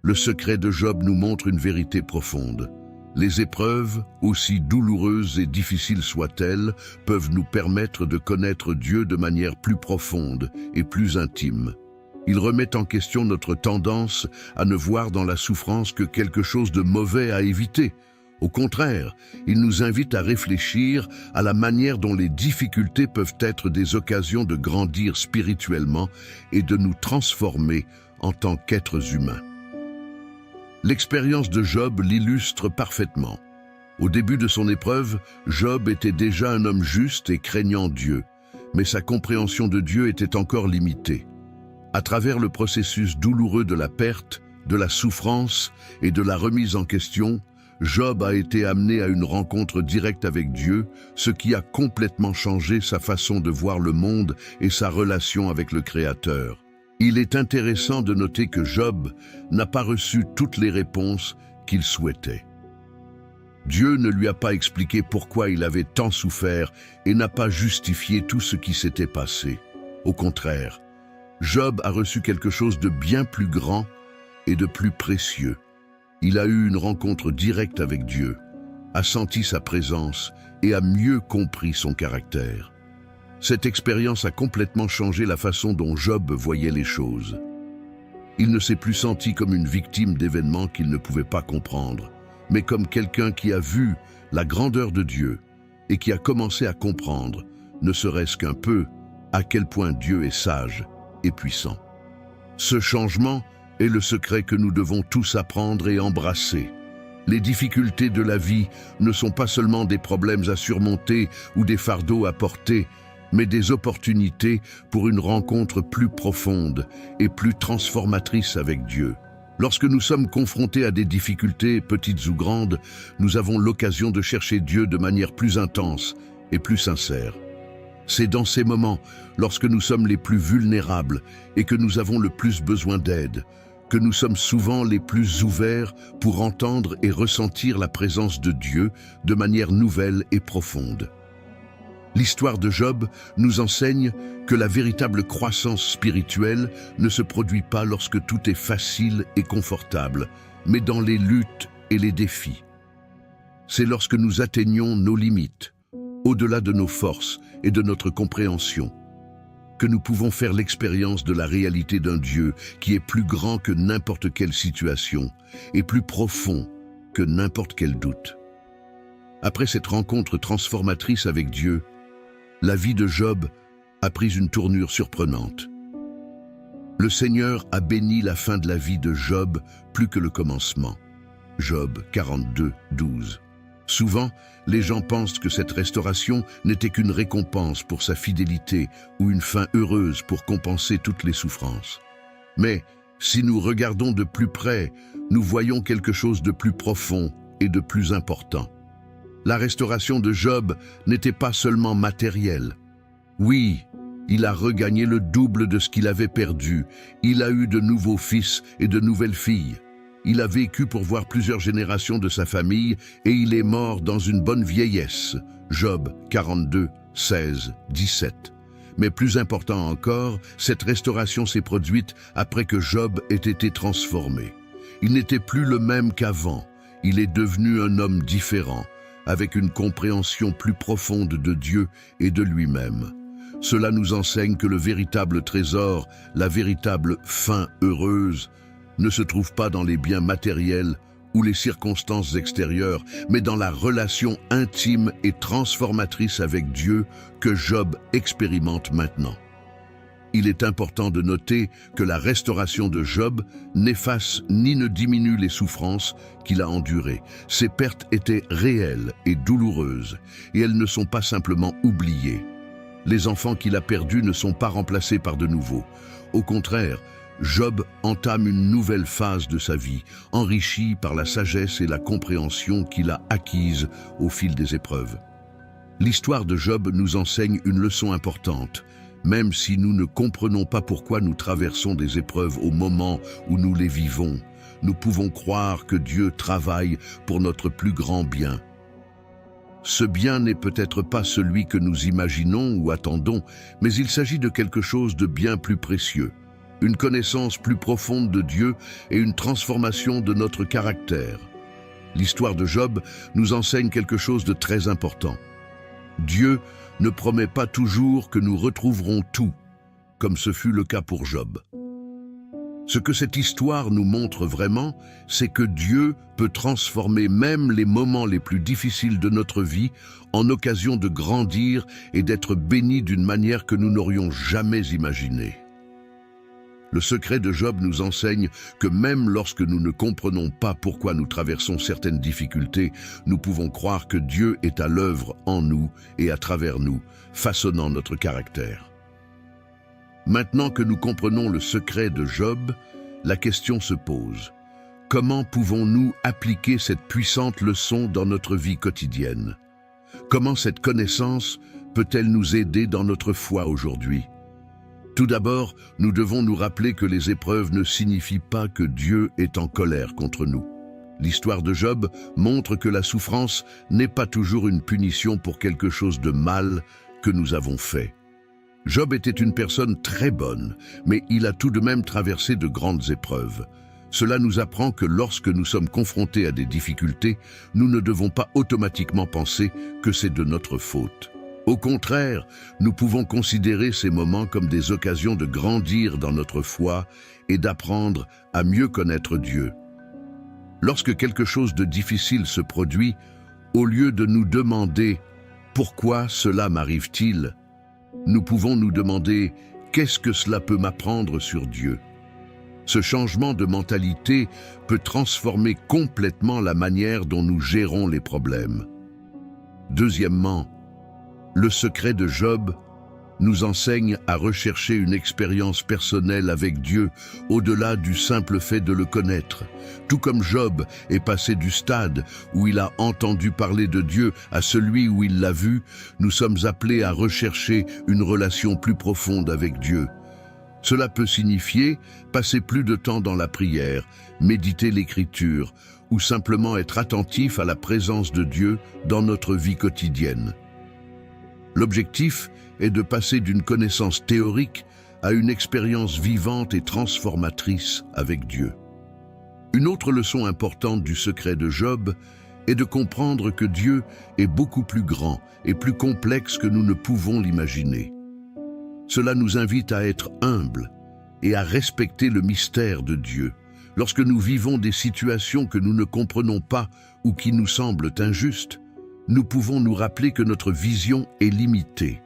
Le secret de Job nous montre une vérité profonde. Les épreuves, aussi douloureuses et difficiles soient-elles, peuvent nous permettre de connaître Dieu de manière plus profonde et plus intime. Il remet en question notre tendance à ne voir dans la souffrance que quelque chose de mauvais à éviter. Au contraire, il nous invite à réfléchir à la manière dont les difficultés peuvent être des occasions de grandir spirituellement et de nous transformer en tant qu'êtres humains. L'expérience de Job l'illustre parfaitement. Au début de son épreuve, Job était déjà un homme juste et craignant Dieu, mais sa compréhension de Dieu était encore limitée. À travers le processus douloureux de la perte, de la souffrance et de la remise en question, Job a été amené à une rencontre directe avec Dieu, ce qui a complètement changé sa façon de voir le monde et sa relation avec le Créateur. Il est intéressant de noter que Job n'a pas reçu toutes les réponses qu'il souhaitait. Dieu ne lui a pas expliqué pourquoi il avait tant souffert et n'a pas justifié tout ce qui s'était passé. Au contraire, Job a reçu quelque chose de bien plus grand et de plus précieux. Il a eu une rencontre directe avec Dieu, a senti sa présence et a mieux compris son caractère. Cette expérience a complètement changé la façon dont Job voyait les choses. Il ne s'est plus senti comme une victime d'événements qu'il ne pouvait pas comprendre, mais comme quelqu'un qui a vu la grandeur de Dieu et qui a commencé à comprendre, ne serait-ce qu'un peu, à quel point Dieu est sage et puissant. Ce changement est le secret que nous devons tous apprendre et embrasser. Les difficultés de la vie ne sont pas seulement des problèmes à surmonter ou des fardeaux à porter, mais des opportunités pour une rencontre plus profonde et plus transformatrice avec Dieu. Lorsque nous sommes confrontés à des difficultés, petites ou grandes, nous avons l'occasion de chercher Dieu de manière plus intense et plus sincère. C'est dans ces moments, lorsque nous sommes les plus vulnérables et que nous avons le plus besoin d'aide, que nous sommes souvent les plus ouverts pour entendre et ressentir la présence de Dieu de manière nouvelle et profonde. L'histoire de Job nous enseigne que la véritable croissance spirituelle ne se produit pas lorsque tout est facile et confortable, mais dans les luttes et les défis. C'est lorsque nous atteignons nos limites, au-delà de nos forces et de notre compréhension, que nous pouvons faire l'expérience de la réalité d'un Dieu qui est plus grand que n'importe quelle situation et plus profond que n'importe quel doute. Après cette rencontre transformatrice avec Dieu, la vie de Job a pris une tournure surprenante. Le Seigneur a béni la fin de la vie de Job plus que le commencement. Job 42, 12. Souvent, les gens pensent que cette restauration n'était qu'une récompense pour sa fidélité ou une fin heureuse pour compenser toutes les souffrances. Mais si nous regardons de plus près, nous voyons quelque chose de plus profond et de plus important. La restauration de Job n'était pas seulement matérielle. Oui, il a regagné le double de ce qu'il avait perdu. Il a eu de nouveaux fils et de nouvelles filles. Il a vécu pour voir plusieurs générations de sa famille et il est mort dans une bonne vieillesse. Job 42, 16, 17. Mais plus important encore, cette restauration s'est produite après que Job ait été transformé. Il n'était plus le même qu'avant. Il est devenu un homme différent, avec une compréhension plus profonde de Dieu et de lui-même. Cela nous enseigne que le véritable trésor, la véritable fin heureuse, ne se trouve pas dans les biens matériels ou les circonstances extérieures, mais dans la relation intime et transformatrice avec Dieu que Job expérimente maintenant. Il est important de noter que la restauration de Job n'efface ni ne diminue les souffrances qu'il a endurées. Ses pertes étaient réelles et douloureuses, et elles ne sont pas simplement oubliées. Les enfants qu'il a perdus ne sont pas remplacés par de nouveaux. Au contraire, Job entame une nouvelle phase de sa vie, enrichie par la sagesse et la compréhension qu'il a acquises au fil des épreuves. L'histoire de Job nous enseigne une leçon importante. Même si nous ne comprenons pas pourquoi nous traversons des épreuves au moment où nous les vivons, nous pouvons croire que Dieu travaille pour notre plus grand bien. Ce bien n'est peut-être pas celui que nous imaginons ou attendons, mais il s'agit de quelque chose de bien plus précieux, une connaissance plus profonde de Dieu et une transformation de notre caractère. L'histoire de Job nous enseigne quelque chose de très important. Dieu ne promet pas toujours que nous retrouverons tout, comme ce fut le cas pour Job. Ce que cette histoire nous montre vraiment, c'est que Dieu peut transformer même les moments les plus difficiles de notre vie en occasion de grandir et d'être bénis d'une manière que nous n'aurions jamais imaginée. Le secret de Job nous enseigne que même lorsque nous ne comprenons pas pourquoi nous traversons certaines difficultés, nous pouvons croire que Dieu est à l'œuvre en nous et à travers nous, façonnant notre caractère. Maintenant que nous comprenons le secret de Job, la question se pose. Comment pouvons-nous appliquer cette puissante leçon dans notre vie quotidienne? Comment cette connaissance peut-elle nous aider dans notre foi aujourd'hui? Tout d'abord, nous devons nous rappeler que les épreuves ne signifient pas que Dieu est en colère contre nous. L'histoire de Job montre que la souffrance n'est pas toujours une punition pour quelque chose de mal que nous avons fait. Job était une personne très bonne, mais il a tout de même traversé de grandes épreuves. Cela nous apprend que lorsque nous sommes confrontés à des difficultés, nous ne devons pas automatiquement penser que c'est de notre faute. Au contraire, nous pouvons considérer ces moments comme des occasions de grandir dans notre foi et d'apprendre à mieux connaître Dieu. Lorsque quelque chose de difficile se produit, au lieu de nous demander « Pourquoi cela m'arrive-t-il ?», nous pouvons nous demander « Qu'est-ce que cela peut m'apprendre sur Dieu ?» Ce changement de mentalité peut transformer complètement la manière dont nous gérons les problèmes. Deuxièmement, le secret de Job nous enseigne à rechercher une expérience personnelle avec Dieu au-delà du simple fait de le connaître. Tout comme Job est passé du stade où il a entendu parler de Dieu à celui où il l'a vu, nous sommes appelés à rechercher une relation plus profonde avec Dieu. Cela peut signifier passer plus de temps dans la prière, méditer l'Écriture ou simplement être attentif à la présence de Dieu dans notre vie quotidienne. L'objectif est de passer d'une connaissance théorique à une expérience vivante et transformatrice avec Dieu. Une autre leçon importante du secret de Job est de comprendre que Dieu est beaucoup plus grand et plus complexe que nous ne pouvons l'imaginer. Cela nous invite à être humbles et à respecter le mystère de Dieu. Lorsque nous vivons des situations que nous ne comprenons pas ou qui nous semblent injustes, nous pouvons nous rappeler que notre vision est limitée.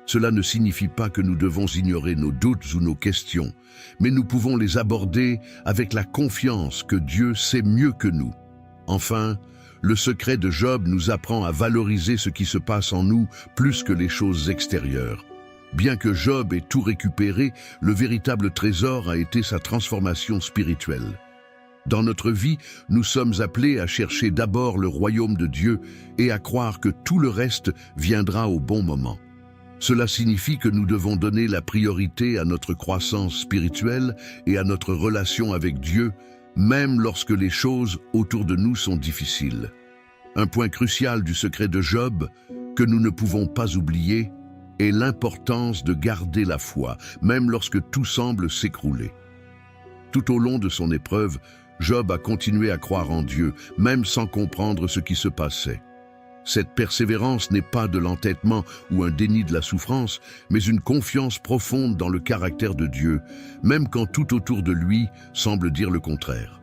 Cela ne signifie pas que nous devons ignorer nos doutes ou nos questions, mais nous pouvons les aborder avec la confiance que Dieu sait mieux que nous. Enfin, le secret de Job nous apprend à valoriser ce qui se passe en nous plus que les choses extérieures. Bien que Job ait tout récupéré, le véritable trésor a été sa transformation spirituelle. Dans notre vie, nous sommes appelés à chercher d'abord le royaume de Dieu et à croire que tout le reste viendra au bon moment. Cela signifie que nous devons donner la priorité à notre croissance spirituelle et à notre relation avec Dieu, même lorsque les choses autour de nous sont difficiles. Un point crucial du secret de Job, que nous ne pouvons pas oublier, est l'importance de garder la foi, même lorsque tout semble s'écrouler. Tout au long de son épreuve, Job a continué à croire en Dieu, même sans comprendre ce qui se passait. Cette persévérance n'est pas de l'entêtement ou un déni de la souffrance, mais une confiance profonde dans le caractère de Dieu, même quand tout autour de lui semble dire le contraire.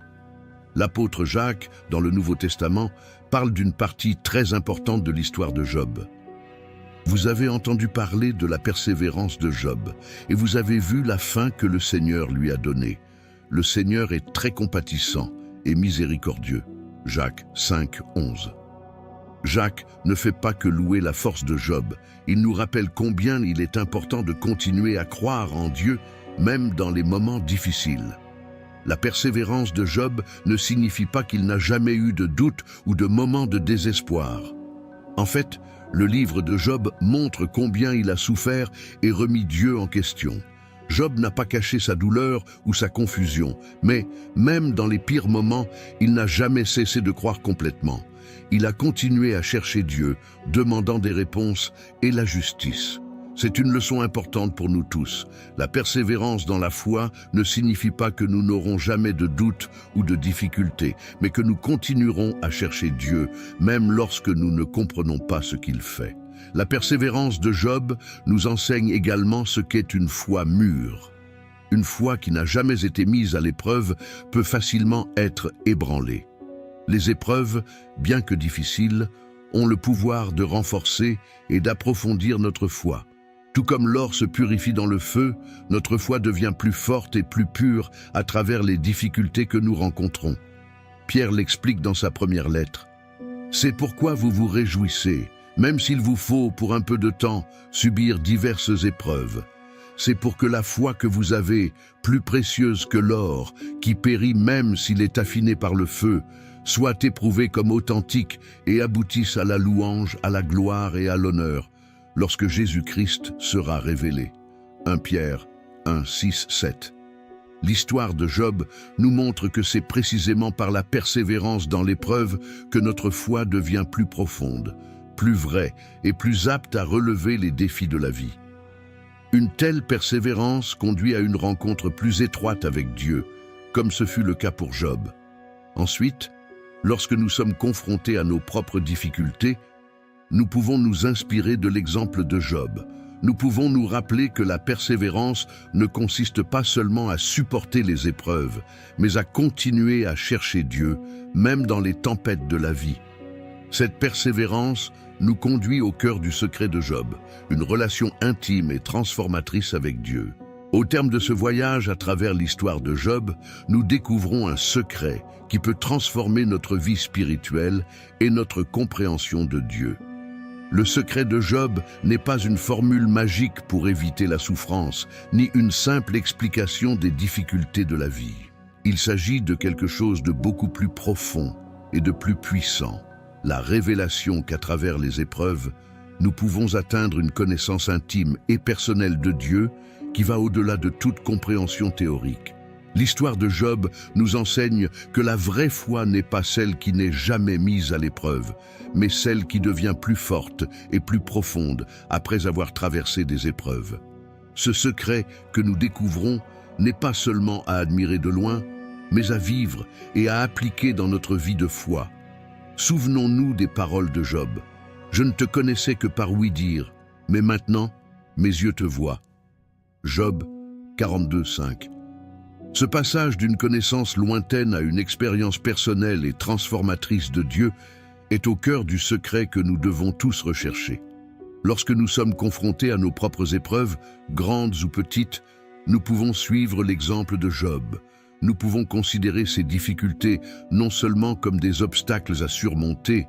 L'apôtre Jacques, dans le Nouveau Testament, parle d'une partie très importante de l'histoire de Job. Vous avez entendu parler de la persévérance de Job, et vous avez vu la fin que le Seigneur lui a donnée. Le Seigneur est très compatissant et miséricordieux. Jacques 5, 11. Jacques ne fait pas que louer la force de Job, il nous rappelle combien il est important de continuer à croire en Dieu, même dans les moments difficiles. La persévérance de Job ne signifie pas qu'il n'a jamais eu de doute ou de moments de désespoir. En fait, le livre de Job montre combien il a souffert et remis Dieu en question. Job n'a pas caché sa douleur ou sa confusion, mais même dans les pires moments, il n'a jamais cessé de croire complètement. Il a continué à chercher Dieu, demandant des réponses et la justice. C'est une leçon importante pour nous tous. La persévérance dans la foi ne signifie pas que nous n'aurons jamais de doutes ou de difficultés, mais que nous continuerons à chercher Dieu, même lorsque nous ne comprenons pas ce qu'il fait. La persévérance de Job nous enseigne également ce qu'est une foi mûre. Une foi qui n'a jamais été mise à l'épreuve peut facilement être ébranlée. Les épreuves, bien que difficiles, ont le pouvoir de renforcer et d'approfondir notre foi. Tout comme l'or se purifie dans le feu, notre foi devient plus forte et plus pure à travers les difficultés que nous rencontrons. Pierre l'explique dans sa première lettre. « C'est pourquoi vous vous réjouissez, même s'il vous faut, pour un peu de temps, subir diverses épreuves. C'est pour que la foi que vous avez, plus précieuse que l'or, qui périt même s'il est affiné par le feu, soit éprouvée comme authentique et aboutisse à la louange, à la gloire et à l'honneur, lorsque Jésus-Christ sera révélé. » 1 Pierre 1, 6, 7. L'histoire de Job nous montre que c'est précisément par la persévérance dans l'épreuve que notre foi devient plus profonde, plus vraie et plus apte à relever les défis de la vie. Une telle persévérance conduit à une rencontre plus étroite avec Dieu, comme ce fut le cas pour Job. Ensuite, lorsque nous sommes confrontés à nos propres difficultés, nous pouvons nous inspirer de l'exemple de Job. Nous pouvons nous rappeler que la persévérance ne consiste pas seulement à supporter les épreuves, mais à continuer à chercher Dieu, même dans les tempêtes de la vie. Cette persévérance nous conduit au cœur du secret de Job, une relation intime et transformatrice avec Dieu. Au terme de ce voyage à travers l'histoire de Job, nous découvrons un secret qui peut transformer notre vie spirituelle et notre compréhension de Dieu. Le secret de Job n'est pas une formule magique pour éviter la souffrance, ni une simple explication des difficultés de la vie. Il s'agit de quelque chose de beaucoup plus profond et de plus puissant. La révélation qu'à travers les épreuves, nous pouvons atteindre une connaissance intime et personnelle de Dieu qui va au-delà de toute compréhension théorique. L'histoire de Job nous enseigne que la vraie foi n'est pas celle qui n'est jamais mise à l'épreuve, mais celle qui devient plus forte et plus profonde après avoir traversé des épreuves. Ce secret que nous découvrons n'est pas seulement à admirer de loin, mais à vivre et à appliquer dans notre vie de foi. Souvenons-nous des paroles de Job. « Je ne te connaissais que par ouï-dire, mais maintenant, mes yeux te voient. » Job 42:5. Ce passage d'une connaissance lointaine à une expérience personnelle et transformatrice de Dieu est au cœur du secret que nous devons tous rechercher. Lorsque nous sommes confrontés à nos propres épreuves, grandes ou petites, nous pouvons suivre l'exemple de Job. Nous pouvons considérer ces difficultés non seulement comme des obstacles à surmonter,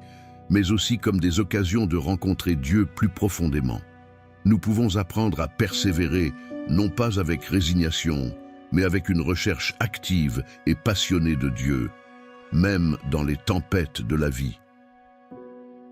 mais aussi comme des occasions de rencontrer Dieu plus profondément. Nous pouvons apprendre à persévérer, non pas avec résignation, mais avec une recherche active et passionnée de Dieu, même dans les tempêtes de la vie.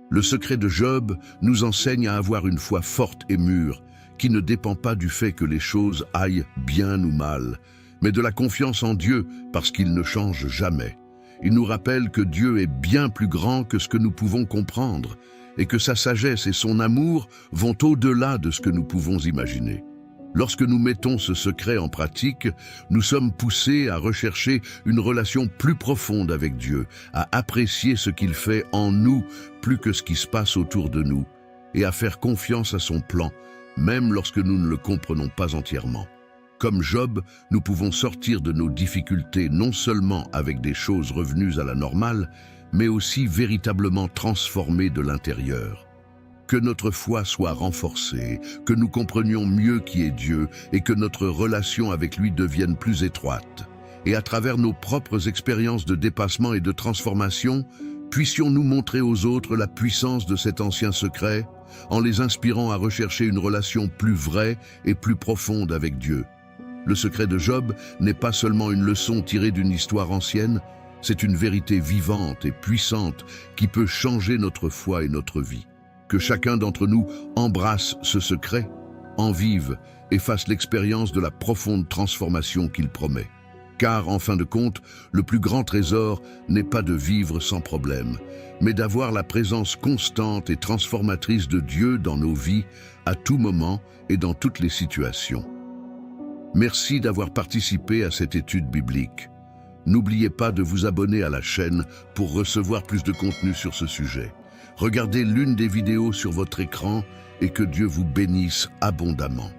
Le secret de Job nous enseigne à avoir une foi forte et mûre, qui ne dépend pas du fait que les choses aillent bien ou mal, mais de la confiance en Dieu parce qu'il ne change jamais. Il nous rappelle que Dieu est bien plus grand que ce que nous pouvons comprendre et que sa sagesse et son amour vont au-delà de ce que nous pouvons imaginer. Lorsque nous mettons ce secret en pratique, nous sommes poussés à rechercher une relation plus profonde avec Dieu, à apprécier ce qu'il fait en nous plus que ce qui se passe autour de nous, et à faire confiance à son plan, même lorsque nous ne le comprenons pas entièrement. Comme Job, nous pouvons sortir de nos difficultés non seulement avec des choses revenues à la normale, mais aussi véritablement transformées de l'intérieur. Que notre foi soit renforcée, que nous comprenions mieux qui est Dieu et que notre relation avec lui devienne plus étroite. Et à travers nos propres expériences de dépassement et de transformation, puissions-nous montrer aux autres la puissance de cet ancien secret, en les inspirant à rechercher une relation plus vraie et plus profonde avec Dieu. Le secret de Job n'est pas seulement une leçon tirée d'une histoire ancienne, c'est une vérité vivante et puissante qui peut changer notre foi et notre vie. Que chacun d'entre nous embrasse ce secret, en vive et fasse l'expérience de la profonde transformation qu'il promet. Car, en fin de compte, le plus grand trésor n'est pas de vivre sans problème, mais d'avoir la présence constante et transformatrice de Dieu dans nos vies, à tout moment et dans toutes les situations. Merci d'avoir participé à cette étude biblique. N'oubliez pas de vous abonner à la chaîne pour recevoir plus de contenu sur ce sujet. Regardez l'une des vidéos sur votre écran et que Dieu vous bénisse abondamment.